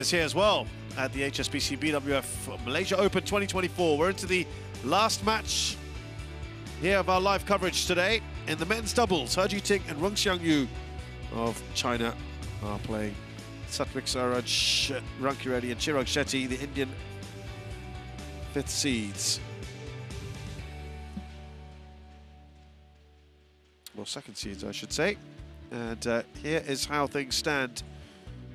Is here as well at the HSBC BWF Malaysia Open 2024. We're into the last match here of our live coverage today. In the men's doubles, He Jiting and Rankireddy of China are playing Satvik Sairaj, Rankireddy and Shetty, the Indian fifth seeds. Well, second seeds, I should say. And here is how things stand.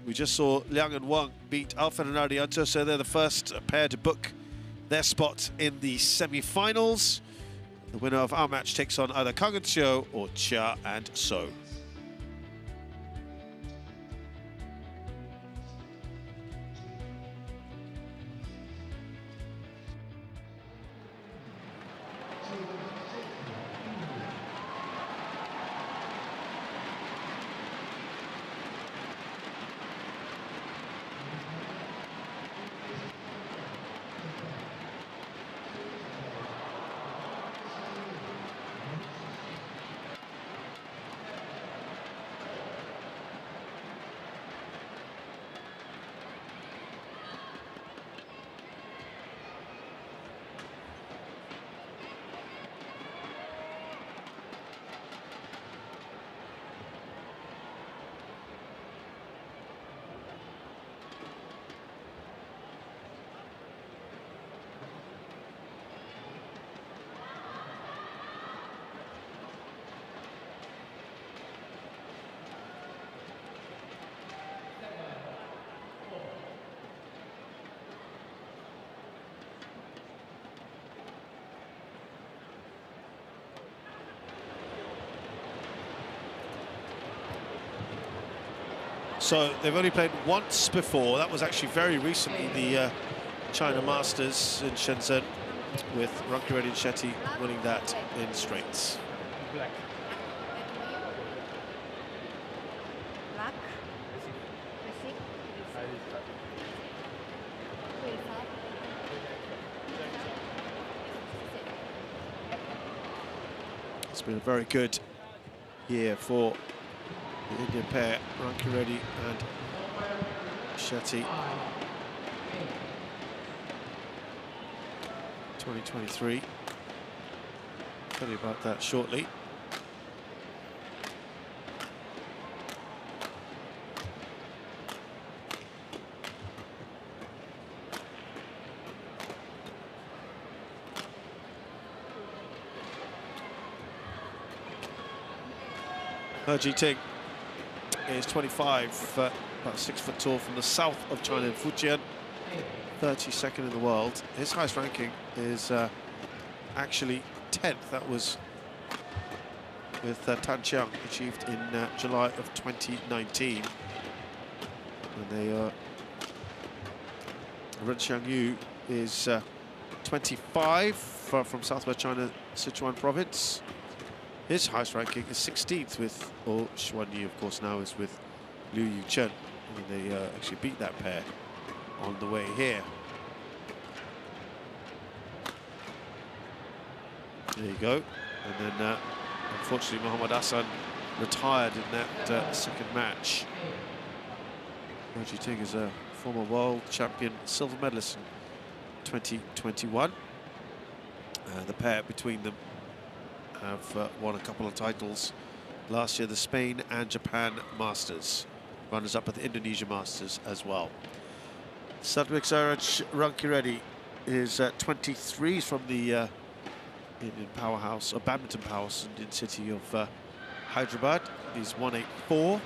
We just saw Liang and Wang beat Alfred and Arianto, so they're the first pair to book their spot in the semi-finals. The winner of our match takes on either Kang and Xiu or Chia and So. So they've only played once before. That was actually very recently, the China Masters in Shenzhen, with Rankireddy and Shetty winning that in straights. Black. Black. It's been a very good year for the Indian pair, Rankireddy and Shetty. 2023. Tell you about that shortly. He Jiting is 25, about 6 foot tall, from the south of China in Fujian, 32nd in the world. His highest ranking is actually 10th. That was with Tan Chiang, achieved in July of 2019. And they Ren Xiangyu is 25 from southwest China, Sichuan province. His highest ranking is 16th with, or Xuanyi, of course, now is with Liu Yuchen. And they actually beat that pair on the way here. There you go. And then, unfortunately, Mohammad Hassan retired in that second match. He Jiting is a former world champion silver medalist in 2021. The pair between them have won a couple of titles last year, the Spain and Japan Masters. Runners-up at the Indonesia Masters as well. Satvik Sairaj Rankireddy is 23 from the Indian powerhouse, or badminton powerhouse, Indian city of Hyderabad. He's 184.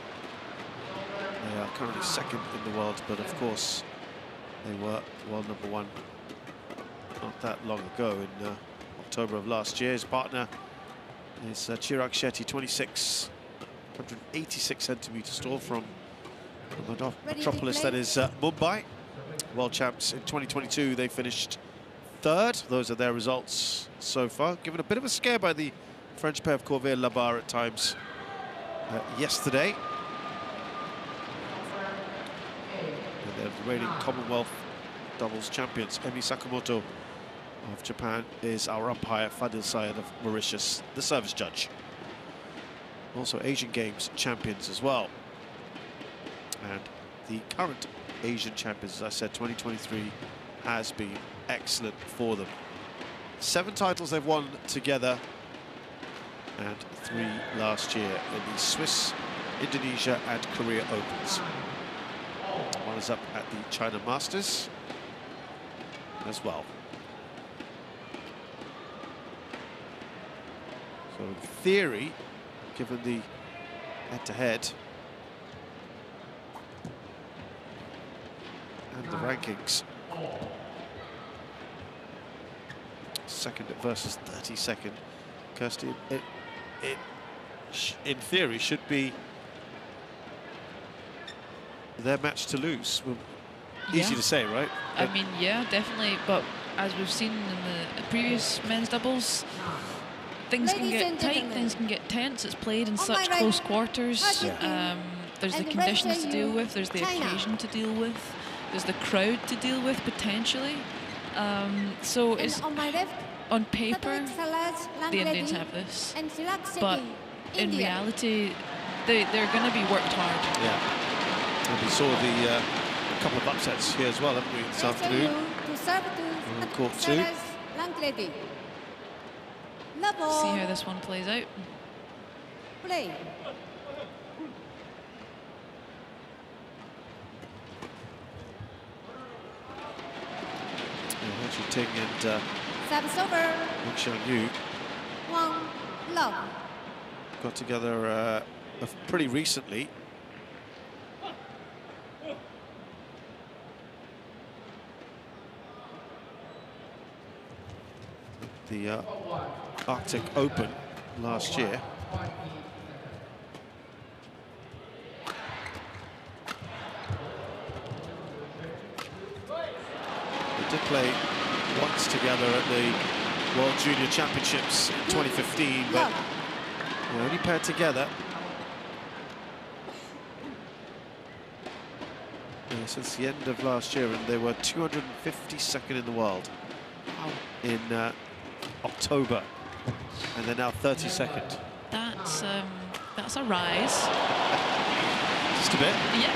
They are currently second in the world, but of course they were world #1 not that long ago, in October of last year. His partner is Chirag Shetty, 26, 186 centimeters tall, from the metropolis that is Mumbai. World champs in 2022, they finished third. Those are their results so far. Given a bit of a scare by the French pair of Corvée-Labarre at times yesterday. And they're the reigning Commonwealth doubles champions. Emi Sakamoto of Japan is our umpire, Fadil Syed of Mauritius, the service judge. Also Asian Games champions as well. And the current Asian champions. As I said, 2023 has been excellent for them. 7 titles they've won together, and 3 last year in the Swiss, Indonesia and Korea Opens. One is up at the China Masters as well. So in theory, given the head-to-head and the rankings, second versus 32nd, Kirsty, it in theory should be their match to lose. Well, easy to say, right? I mean, yeah, definitely. But as we've seen in the previous men's doubles, things can get tight, things can get tense. It's played in such close quarters. There's the conditions to deal with, there's the occasion to deal with, there's the crowd to deal with potentially. So it's on paper, the Indians have this, but in reality, they're going to be worked hard. Yeah. And we saw the couple of upsets here as well, haven't we, this afternoon? On court 2. See how this one plays out. Play. Hou Ting and Service over. Wang Xiangyu 1-love. got together pretty recently. The Arctic Open last year. They did play once together at the World Junior Championships in 2015, but they only paired together since the end of last year, and they were 252nd in the world in October, and they're now 32nd. That's a rise. Just a bit. Yeah.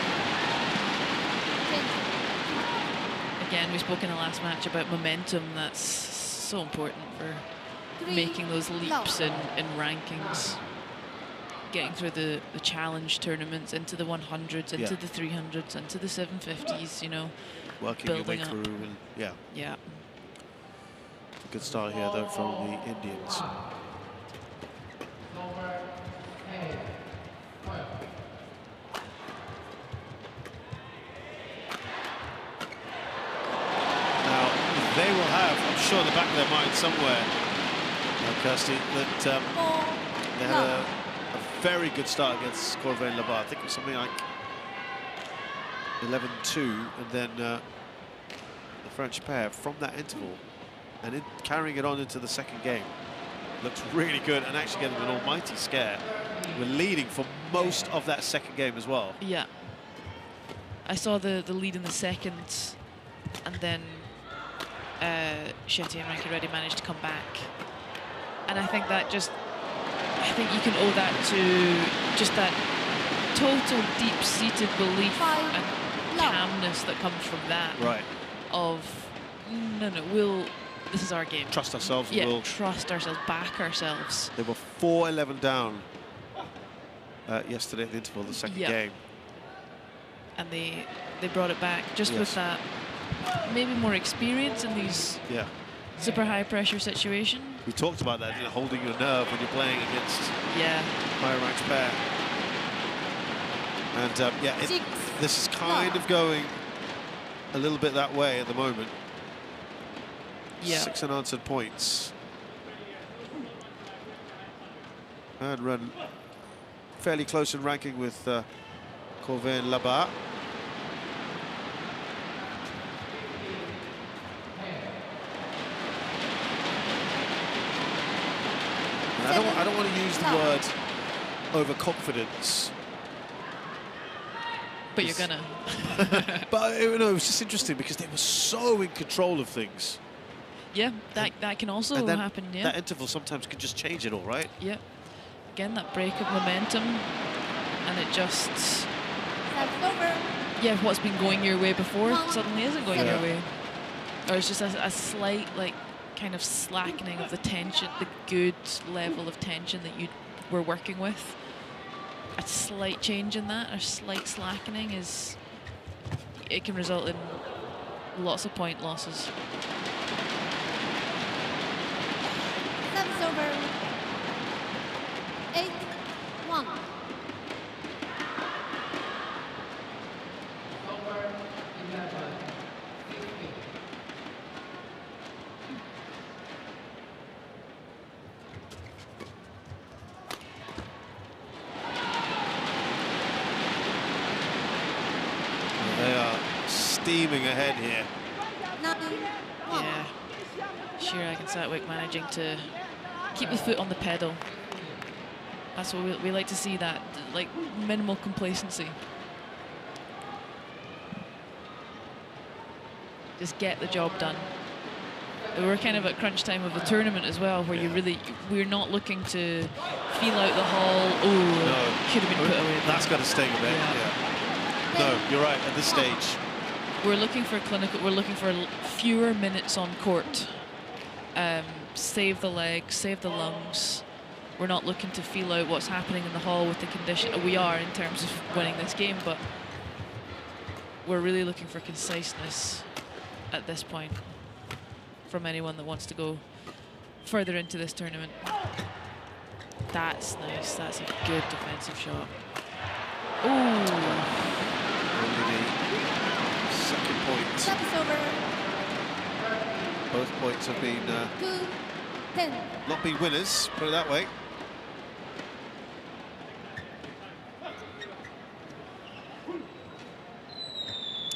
Again, we spoke in the last match about momentum. That's so important for making those leaps in rankings. Getting through the challenge tournaments, into the 100s, into the 300s, into the 750s, you know. Working your way through, and yeah. Good start here, though, from the Indians. Now, they will have, I'm sure, in the back of their mind somewhere, Kirsty, that they had a very good start against Quarterfinals. I think it was something like 11-2, and then the French pair from that interval, and carrying it on into the second game. Looks really good, and actually getting an almighty scare. We're leading for most of that second game as well. Yeah. I saw the lead in the second, and then Shetty and Rankireddy managed to come back. And I think that I think you can owe that to just that total deep-seated belief and calmness that comes from that. Right. Of, this is our game. Trust ourselves. Yeah, we'll trust ourselves, back ourselves. They were 4-11 down yesterday at the interval of the second game. And they brought it back just with that maybe more experience in these super high-pressure situations. We talked about that, holding your nerve when you're playing against higher ranked pair. And this is kind of going a little bit that way at the moment. 6 unanswered points. And run fairly close in ranking with Corvin Labat. I don't want to use the word overconfidence. But you're gonna. But it was just interesting because they were so in control of things. Yeah, that can also happen. Yeah, that interval sometimes can just change it all, right? Yeah. Again, that break of momentum, and it just. yeah, what's been going your way before suddenly isn't going your Yeah. way. Or it's just a slight, like, kind of slackening of the tension, the good level of tension that you were working with. A slight change in that, or slight slackening, it can result in lots of point losses. Service over. 8-1. They are steaming ahead here. 9-1. Yeah. Shira and Satwick managing to keep the foot on the pedal. That's what we like to see, that, like, minimal complacency. Just get the job done. We're kind of at crunch time of the tournament as well, where we're not looking to feel out the hall. Oh, No. could have been put away. That's got to sting a bit. Yeah. Yeah. No, you're right. At this stage, We're looking for clinical. We're looking for fewer minutes on court. Save the legs, save the lungs. We're not looking to feel out what's happening in the hall with the condition. We are in terms of winning this game, but we're really looking for conciseness at this point from anyone that wants to go further into this tournament. That's nice. That's a good defensive shot. Ooh. only the second point. Service over. Both points have been 2-10. not been winners, put it that way.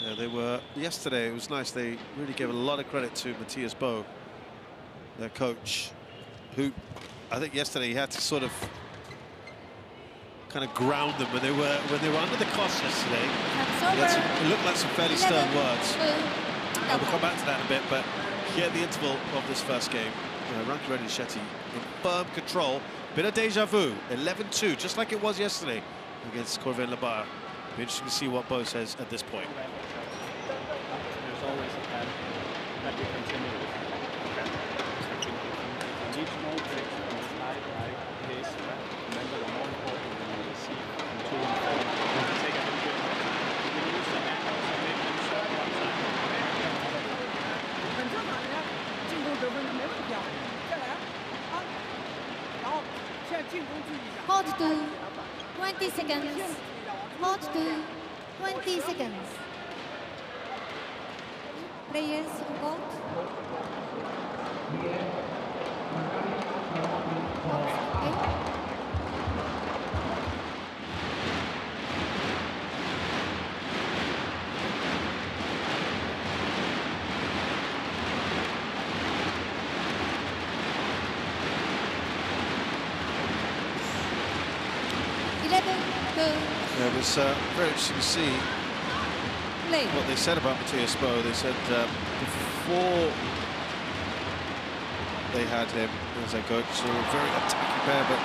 Yeah, they were yesterday. It was nice. They really gave a lot of credit to Matthias Bo, their coach, who I think yesterday he had to sort of kind of ground them when they were under the cosh yesterday. He had some, it looked like some fairly stern words. We'll come back to that in a bit, but here at the interval of this first game, Rankireddy and Shetty in firm control. Bit of deja vu, 11-2, just like it was yesterday against Corvin Labar. Be interesting to see what Bo says at this point. There's always a plan that we continue with. You need to know direction on the slide, right, pace, right? Remember, the more important when you receive from 2 and 4. Take a little bit more time. You can use the hand also, maybe you shot one time. 很正常的，进攻得分没问题啊，再来啊，然后现在进攻注意一下。 Hold to 20 seconds. Hold to 20 seconds. Players hold. Okay. Yeah, it was very interesting to see what they said about Matthias Bo. They said before they had him as their coach, they were a very attacking pair, but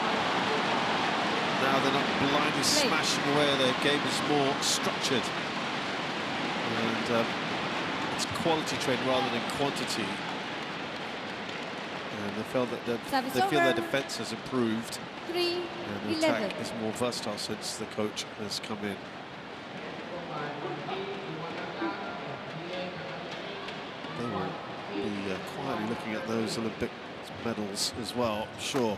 now they're not blindly smashing away. Their game is more structured, and it's quality training rather than quantity. And they felt that they feel their defense has improved. 3-11. And the attack is more versatile since the coach has come in. They will be quietly looking at those Olympic medals as well, I'm sure.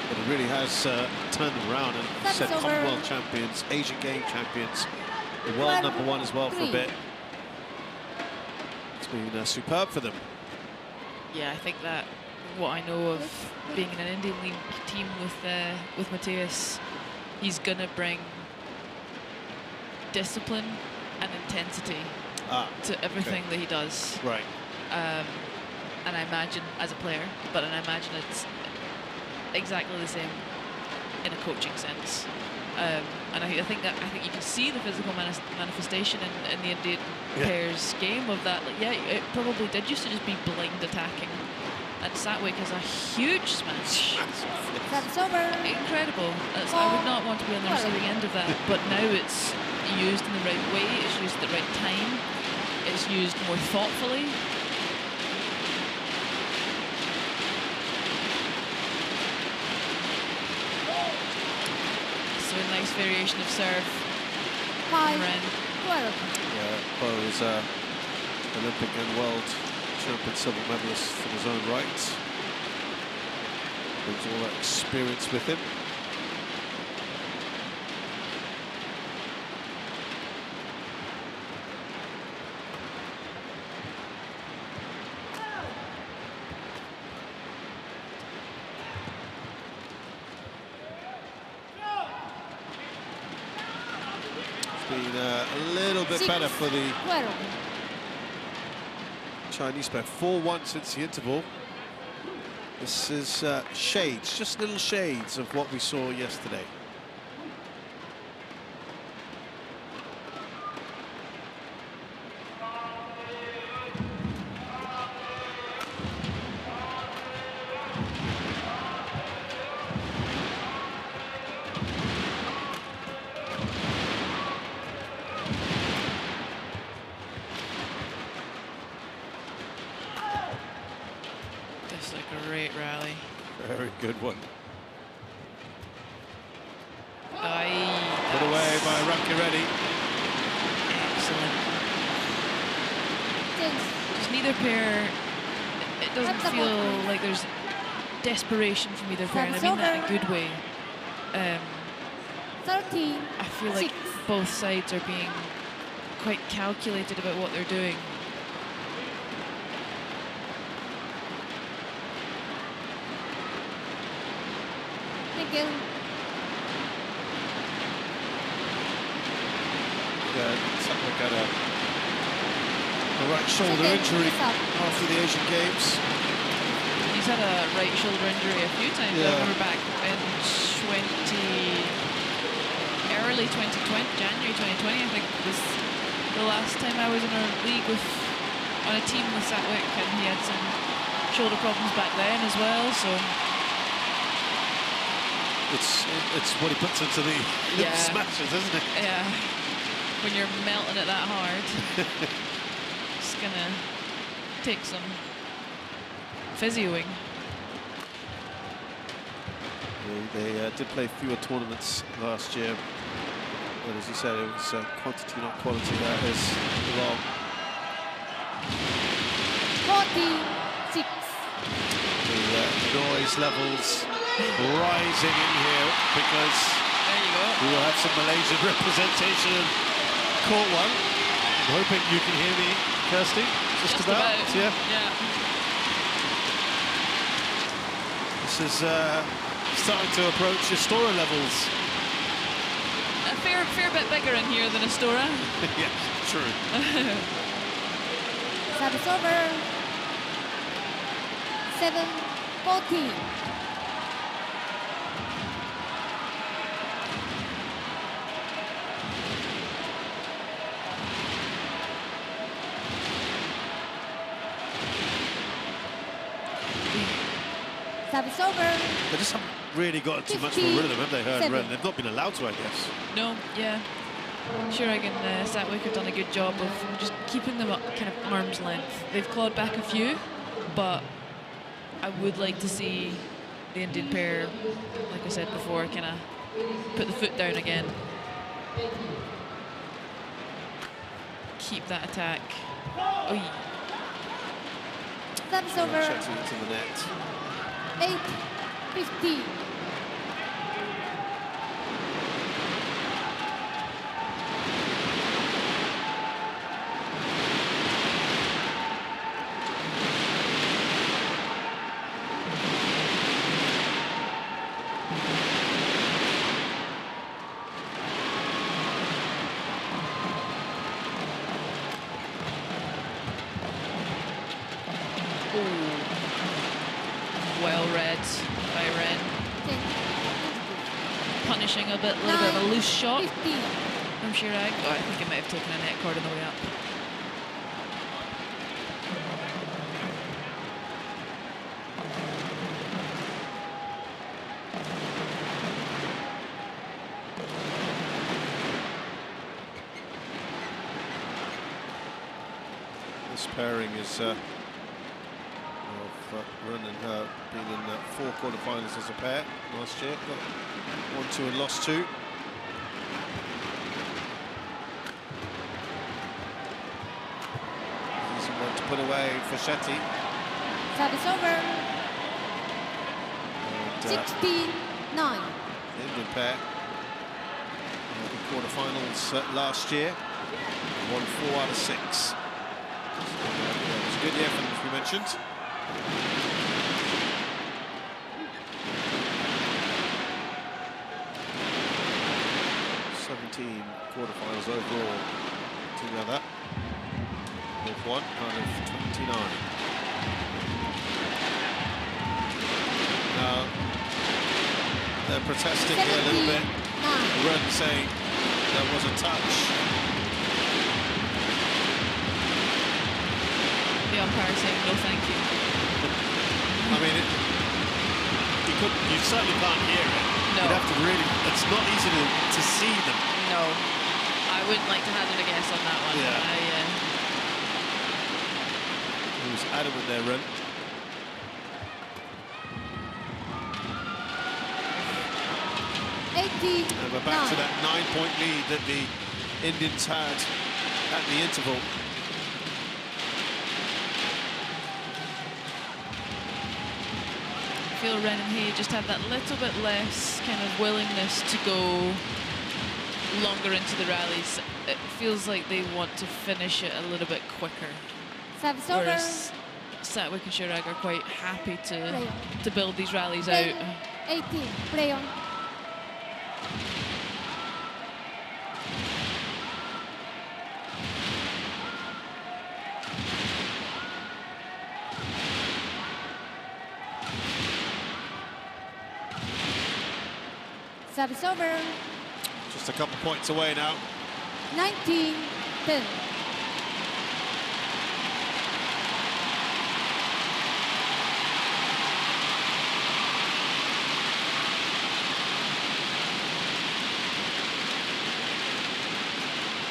But it really has turned them around, and said Commonwealth champions, Asian Game champions, the world #1 as well for a bit. Been superb for them. Yeah, I think that what I know of being in an Indian League team with Matthias, he's gonna bring discipline and intensity to everything that he does. Right. And I imagine as a player, but I imagine it's exactly the same in a coaching sense. And I think you can see the physical manifestation in the Indian pairs game of that. Like, yeah, it probably did used to just be blind attacking And Satwick is a huge smash. That's over. Incredible. I would not want to be on the receiving end of that, but now it's used in the right way, it's used at the right time, it's used more thoughtfully. So a nice variation of serve from Ren. Yeah, Bo is Olympic and world champion silver medalist in his own right. Brings all that experience with him. Been a little bit better for the Chinese pair. 4-1 since the interval. This is shades, just little shades of what we saw yesterday. Very good one. Put away by Rankireddy. Excellent. Just neither pair, it doesn't feel like there's desperation from either pair, and I mean that in a good way. I feel like both sides are being quite calculated about what they're doing. Yeah, Satwick had a right shoulder injury after the Asian Games. He's had a right shoulder injury a few times. I remember back in early 2020, January 2020, I think was the last time I was in a league on a team with Satwick, and he had some shoulder problems back then as well. So. It's what he puts into the smashes, isn't it? Yeah. When you're melting it that hard, it's gonna take some physioing. They did play fewer tournaments last year, but as you said, it was quantity, not quality. That is wrong. 46. The noise levels rising in here because we will have some Malaysian representation in court one. I'm hoping you can hear me, Kirsty. Just about. Yeah. This is starting to approach Astora levels. A fair bit bigger in here than Astora. Yes, true. Service over. 7-14. Service over. They just haven't really gotten too much of a rhythm, have they, her and Ren? They've not been allowed to, I guess. No, yeah. Shurag and Satwick have done a good job of just keeping them up kind of arm's length. They've clawed back a few, but I would like to see the Indian pair, like I said before, kind of put the foot down again. Keep that attack. Oy. Service over. Shetty into the net. 8-15. Well read by Ren. Punishing a little bit of a loose shot from Shurag. Oh, I think he might have taken a net cord on the way up. This pairing is of Run and her been in 4 quarterfinals as a pair last year. Got 1-2 and lost 2. Easy one to put away for Shetty. Service over. And, 16-9. Indian pair. The quarterfinals last year. Won 4 out of 6. So, it was a good year for them, as we mentioned. Quarterfinals overall together, with 1 out of 29. Now they're protesting here a little bit. Run saying that was a touch. The umpire saying no, thank you. I mean, you certainly can't hear it. No. You'd have to really. It's not easy to see them. No, I wouldn't like to hazard a guess on that one. Yeah. He was adamant there, Run. And we're back to that 9-point lead that the Indians had at the interval. I feel Ren and Hay just have that little bit less kind of willingness to go longer into the rallies. It feels like they want to finish it a little bit quicker. Whereas Satwick and Chirag are quite happy to build these rallies out. 18, play on. Service over. Just a couple points away now. 19-10.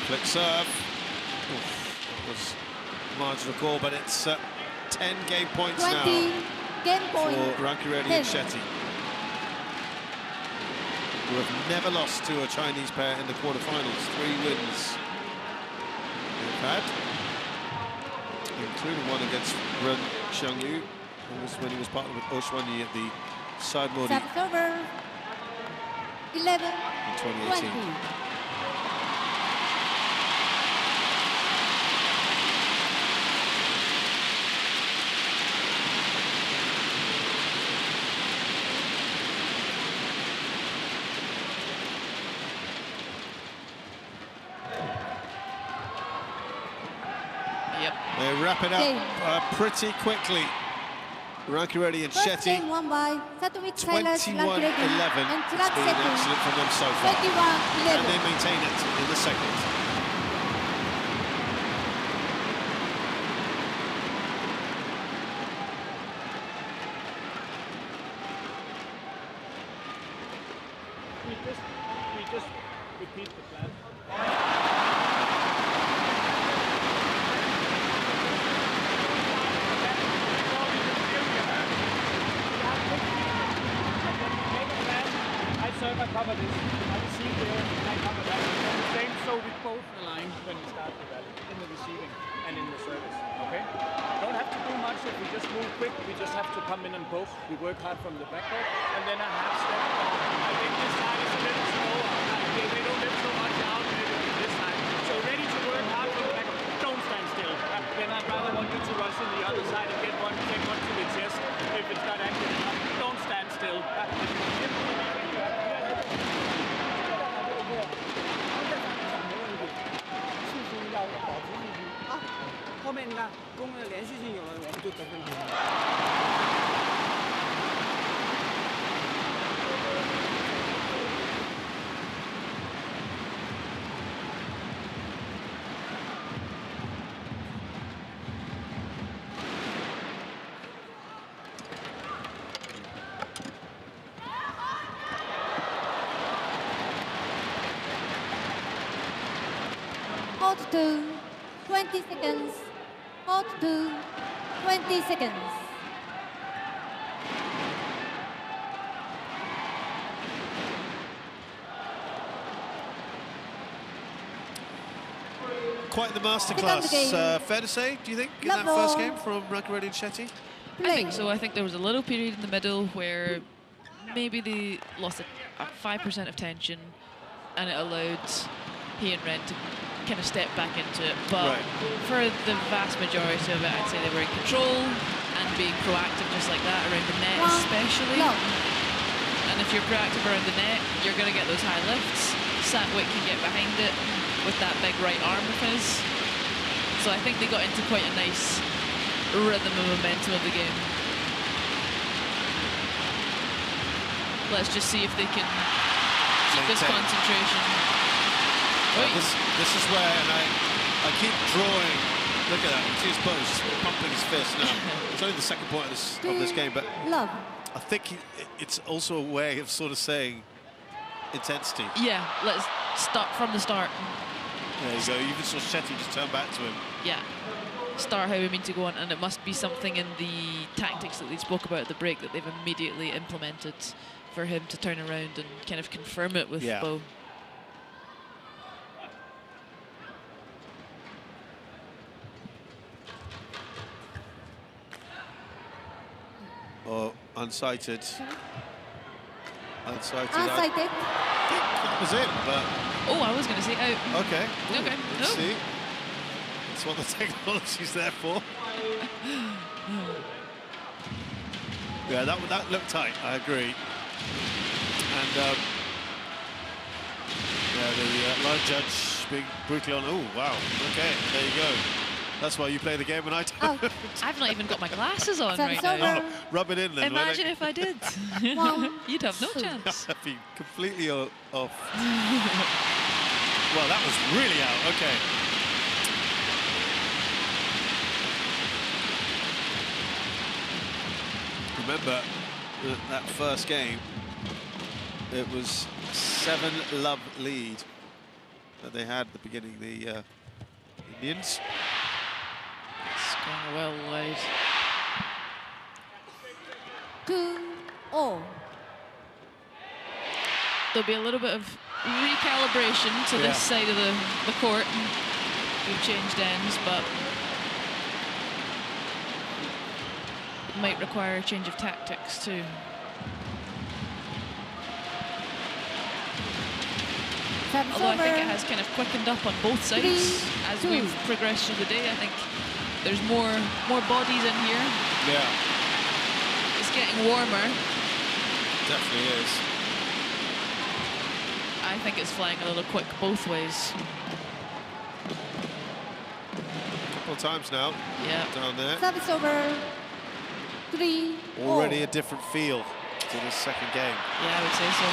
Flick serve. That was marginal call, but it's 10 game points 20 now game point. for Rankireddy and Shetty, who have never lost to a Chinese pair in the quarterfinals. 3 wins they've had, including one against Ren Xiangyu, when he was partnered with Oshwani at the Side Modi Service over. 11 in 2018. 20. They wrap it up pretty quickly. Rankireddy and Shetty. 21-11. It's been excellent from them so far. 21-11. And they maintain it in the second. We just repeat the plan. I cover this. I receive there, I cover that. Same so we both align when we start the rally, in the receiving and in the service. Okay? Don't have to do much if we just move quick. We just have to come in on both. We work hard from the backboard and then a half step down. I think this side is a little slower. They don't lift so much out maybe on this side. So ready to work hard from the backboard. Don't stand still. Then I'd rather want you to rush on the other side and get one, take one to the chest if it's not active enough. Don't stand still. Hold to 20 seconds. Hot 2, 20 seconds. Quite the masterclass, fair to say, do you think, in that first game from Rankireddy and Shetty? I think so. I think there was a little period in the middle where maybe they lost a 5% of tension, and it allowed he and Ren to kind of step back into it. But for the vast majority of it, I'd say they were in control and being proactive just like that around the net especially. And if you're proactive around the net, you're going to get those high lifts. Satwick can get behind it with that big right arm of his. So I think they got into quite a nice rhythm and momentum of the game. Let's just see if they can keep this concentration. This is where, and I keep drawing. Look at that. You see his pose, just pumping his fist now. It's only the second point of this game, but I think it's also a way of sort of saying intensity. Yeah, let's start from the start. There you go. You even saw Shetty just turn back to him. Yeah. Start how we mean to go on, and it must be something in the tactics that they spoke about at the break that they've immediately implemented for him to turn around and kind of confirm it with Bo. Oh, unsighted. Unsighted. Unsighted. I think that was it, but... Oh, I was going to say out. Okay. Okay. Let's see. That's what the technology's there for. Yeah, that looked tight, I agree. And yeah, the line judge being brutally on. Oh, wow. Okay, there you go. That's why you play the game and I don't. I've not even got my glasses on right now. Oh, rub it in then. Imagine if I did. You'd have no chance. I'd be completely off. Well, that was really out. Okay. Remember that first game, it was 7-love lead that they had at the beginning, the Indians. It's going well wide. 2-0. There'll be a little bit of recalibration to this side of the court. We've changed ends, but it might require a change of tactics too. Although I think it has kind of quickened up on both sides as we've progressed through the day. I think there's more bodies in here. Yeah. It's getting warmer. Definitely is. I think it's flying a little quick both ways. A couple of times now. Yeah. Down there. Service over. 3-4. Already a different feel to this second game. Yeah, I would say so.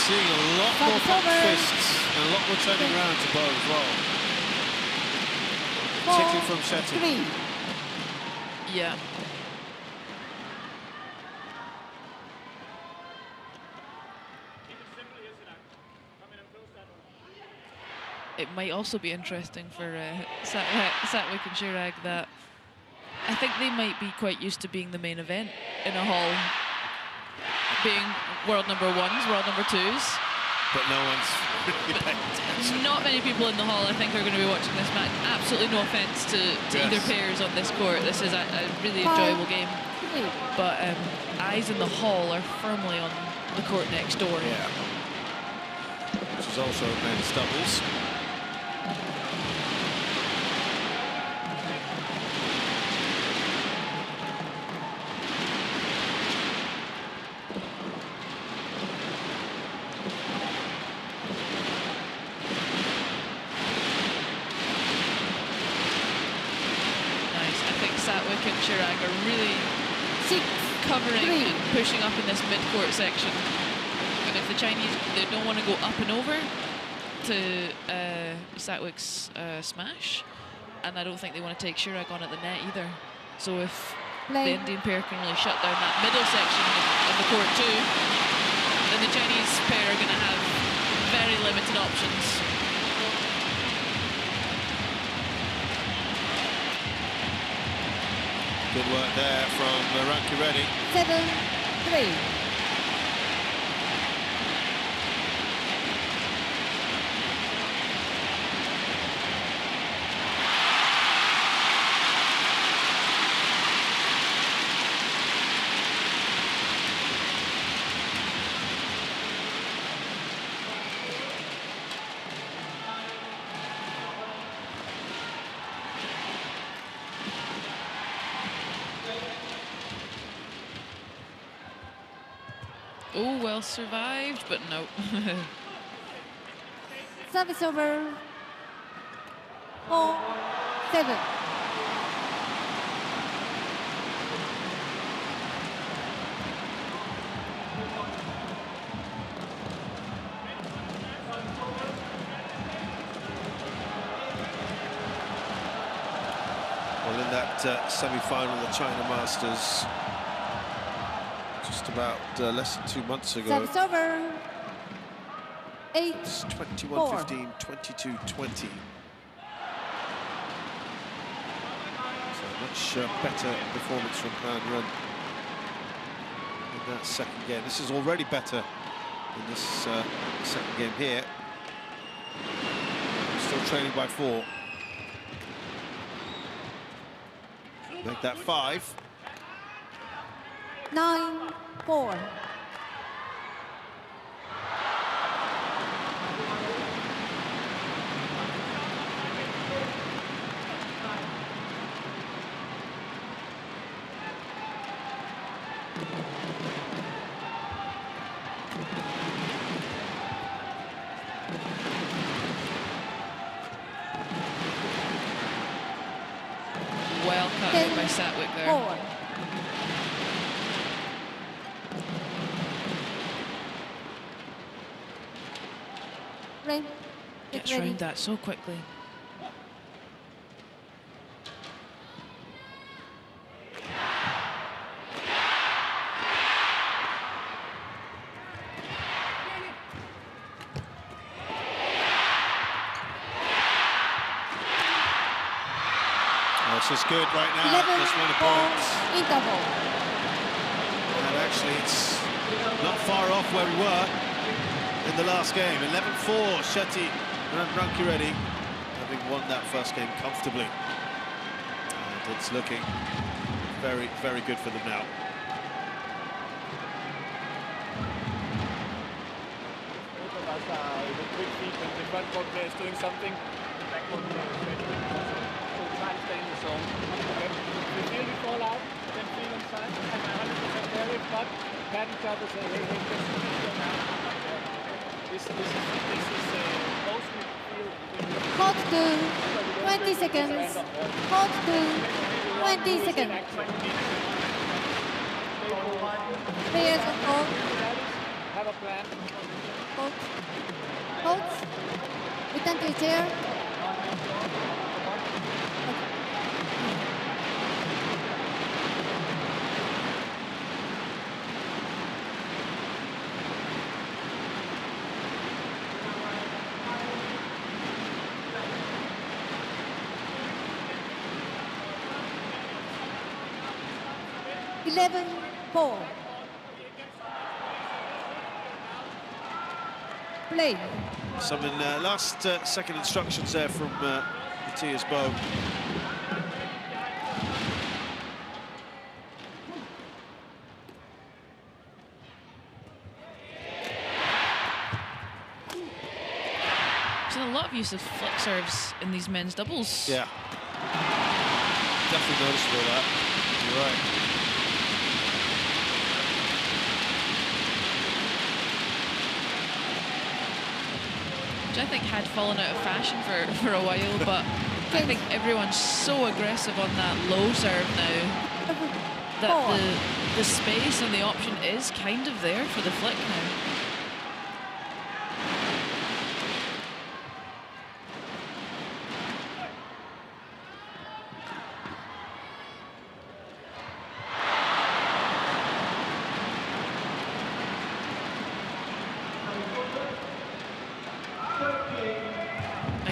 Seeing a lot more fists and a lot more turning around to Bo as well. Particularly from Shetty. Yeah. It might also be interesting for Satwick and Chirag that I think they might be quite used to being the main event in a hall. Being world number ones, world number twos. But no one's really paying attention. Not many people in the hall, I think, are going to be watching this match. Absolutely no offence to either pairs on this court. This is a really enjoyable game. But eyes in the hall are firmly on the court next door. Yeah. Which is also men's doubles. Satwick and Chirag are really covering and pushing up in this mid-court section. And if the Chinese, they don't want to go up and over, to Satwick's smash, and I don't think they want to take Chirac on at the net either. So if the Indian pair can really shut down that middle section of the court too, then the Chinese pair are going to have very limited options. Good work there from Rankireddy. 7-3. Oh, well survived, but no. Service over. 4-7. Well, in that semi-final, the China Masters, just about less than 2 months ago. Service over. 8-4. 21-15, 22-20. So much better performance from Han Ren in that second game. This is already better in this second game here. Still trailing by 4. Make that 5. 9-4. Well cut out by Satwick there. 4. Rain. Gets Ready. round that so quickly. This is good right now. 11 Just 1 for point. interval. And actually, it's not far off where we were in the last game. 11-4, Shetty and Rankireddy having won that first game comfortably. And it's looking very, very good for them now. Both of us are with quick feet when the front court player is doing something, the back court player is ready. So try to stay in the zone. Okay? If you feel we fall out, then feel inside. I'm 100% there. If not, pat each other, say, hey, just feel now. This is mostly feel. Court 2, 20 seconds. Court 2, 20 seconds. Players on court. Have a plan. Court. Return to your chair. 11-4. Play. Some last second instructions there from Matthias Bow. There's a lot of use of flick serves in these men's doubles. Yeah. Definitely noticeable that. You're right. Which I think had fallen out of fashion for a while, but I think everyone's so aggressive on that low serve now that the space and the option is kind of there for the flick now.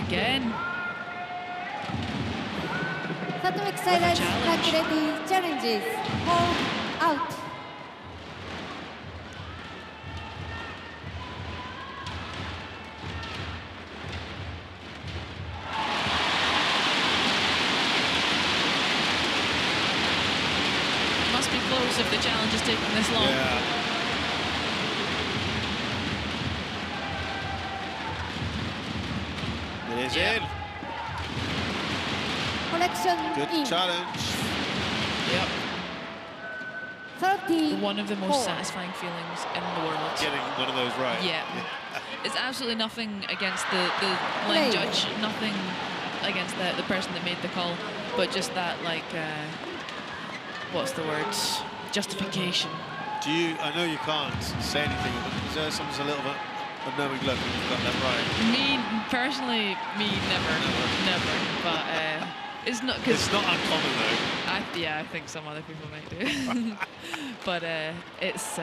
Again. Satellite silence, Rankireddy challenges. Hold out. Must be close if the challenge is taking this long. Yeah. It is in. Connection Good in. challenge. Yep. 30. One of the most satisfying feelings in the world. Getting one of those right. Yeah. It's absolutely nothing against the line judge, nothing against the person that made the call, but just that, like, what's the word? Justification. Do you, I know you can't say anything, but is there sometimes a little bit of knowing look if you've got that right? Me, personally, never. But it's not because it's not uncommon though. I think some other people might do. But it's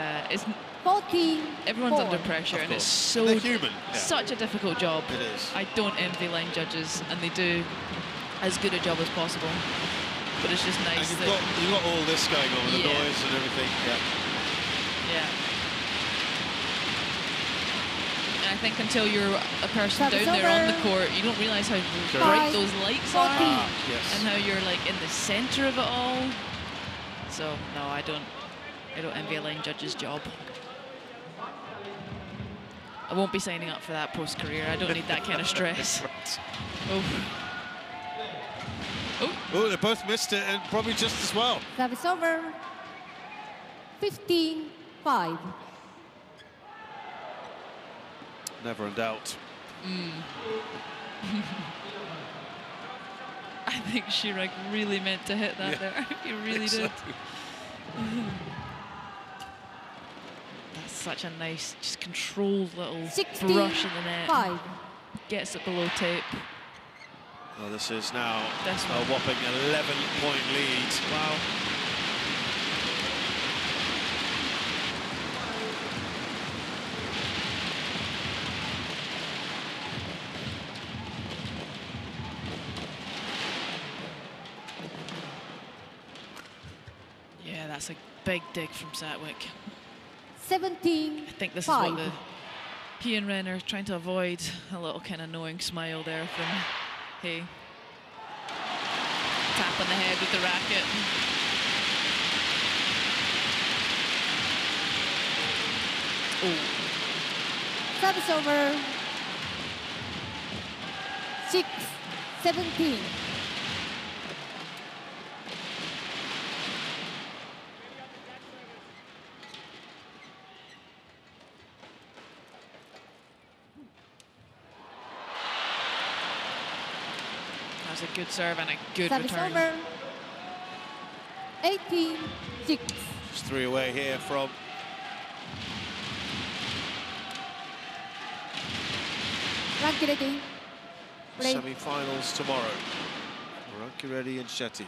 40. everyone's under pressure, and it's so they're human. such a difficult job. It is. I don't envy line judges, and they do as good a job as possible. But it's just nice and that you've got all this going on with the noise and everything. Yeah. And I think until you're a person down there on the court, you don't realise how bright those lights are, and how you're like in the centre of it all. So no, I don't envy a line judge's job. I won't be signing up for that post-career. I don't need that kind of stress. Oh, they both missed it, and probably just as well. Service over. 15-5. Never in doubt. I think Chirac really meant to hit that there. He really did. That's such a nice, just controlled little brush in the net. 5. Gets it below tape. Well, this is now a whopping 11-point lead. Wow. Yeah, that's a big dig from Satwick. 17. I think this is what he and Renner are trying to avoid. A little kind of knowing smile there from Hay. Tap on the head with the racket. Oh. Service over. 6-17. That's a good serve and a good Service return. Over. 18-6. Just 3 away here from Rankireddy. semi-finals tomorrow. Rankireddy and Shetty.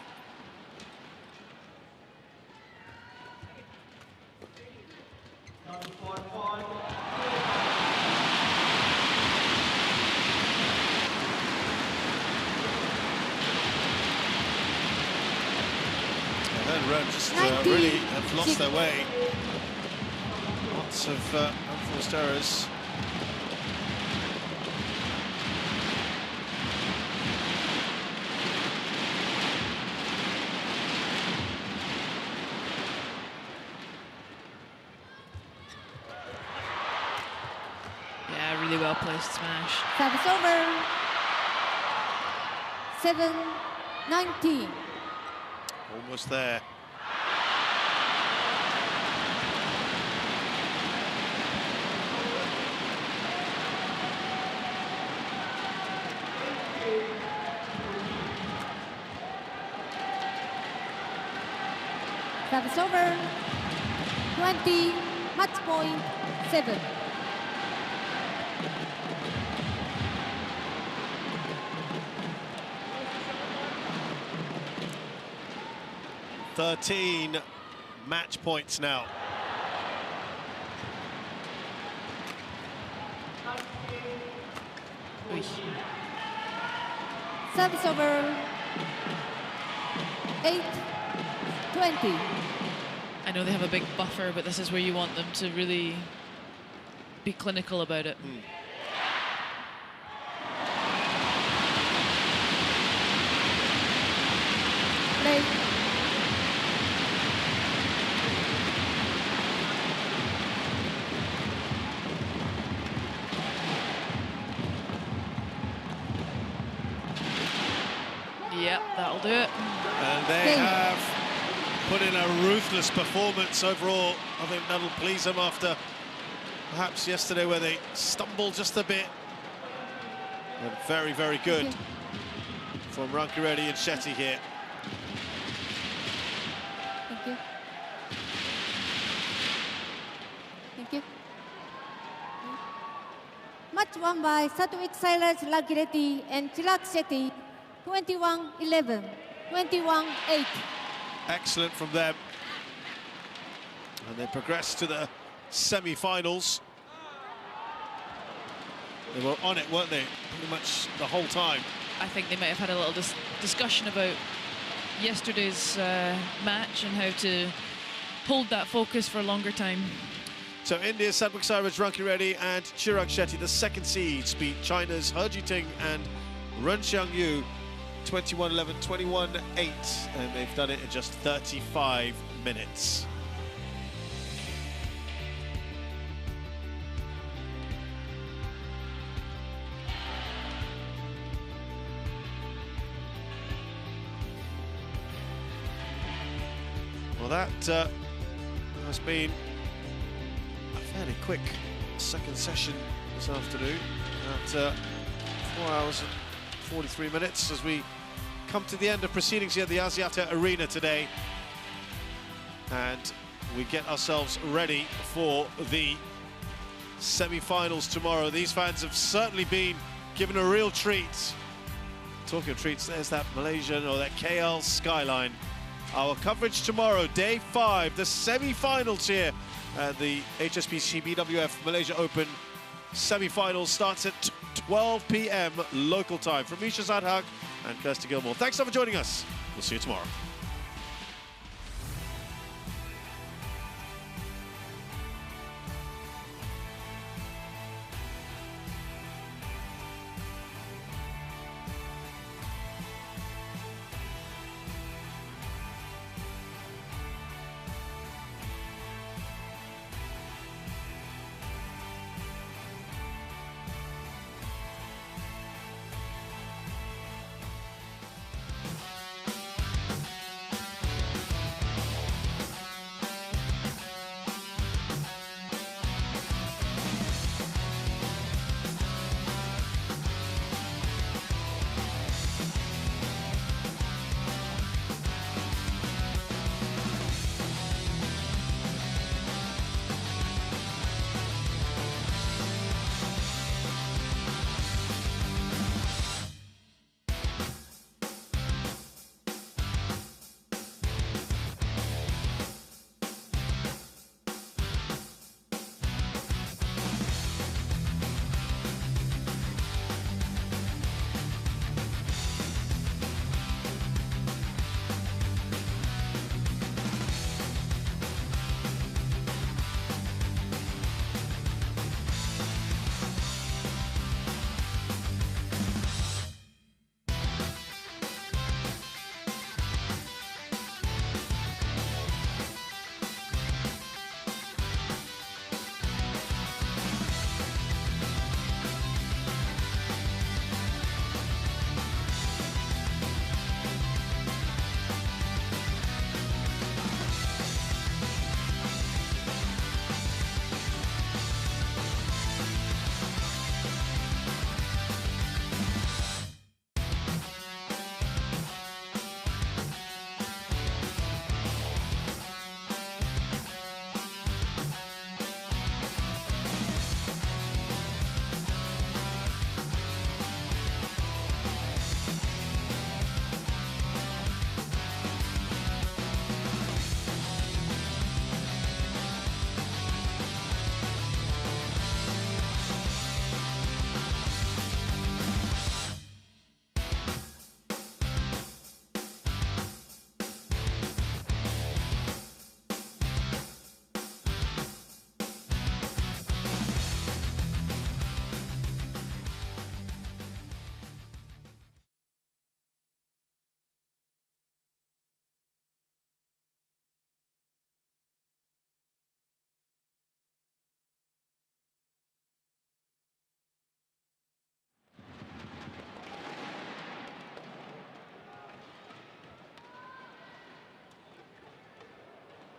Just really have lost their way. Lots of unforced errors. Yeah, really well placed smash. Service over. 7-19. Almost there. Service over. 20. Match point 7. Match points now. Service over 8-20. I know they have a big buffer, but this is where you want them to really be clinical about it. Play. Yep, that'll do it. And they have put in a ruthless performance overall. I think that'll please them after perhaps yesterday where they stumbled just a bit. And very, very good from Rankireddy and Shetty here. Thank you. Thank you. Match won by Satwik Silas Rankireddy and Chirag Shetty, 21-11, 21-8. Excellent from them. And they progress to the semi-finals. They were on it, weren't they? Pretty much the whole time. I think they might have had a little discussion about yesterday's match and how to hold that focus for a longer time. So India's Satwik Sairaj Rankireddy and Chirag Shetty, the second seeds, beat China's He Jiting and Ren Xiangyu 21-11, 21-8, and they've done it in just 35 minutes. Well, that has been a fairly quick second session this afternoon at 4 hours and 43 minutes as we come to the end of proceedings here at the Axiata Arena today, and we get ourselves ready for the semi-finals tomorrow. These fans have certainly been given a real treat. Talking of treats, there's that Malaysian or that KL skyline. Our coverage tomorrow, day 5, the semi-finals here at the HSBC BWF Malaysia Open. Semi-finals starts at 12 p.m. local time. From Misha Zadhag and Kirsty Gilmore, thanks so much for joining us. We'll see you tomorrow.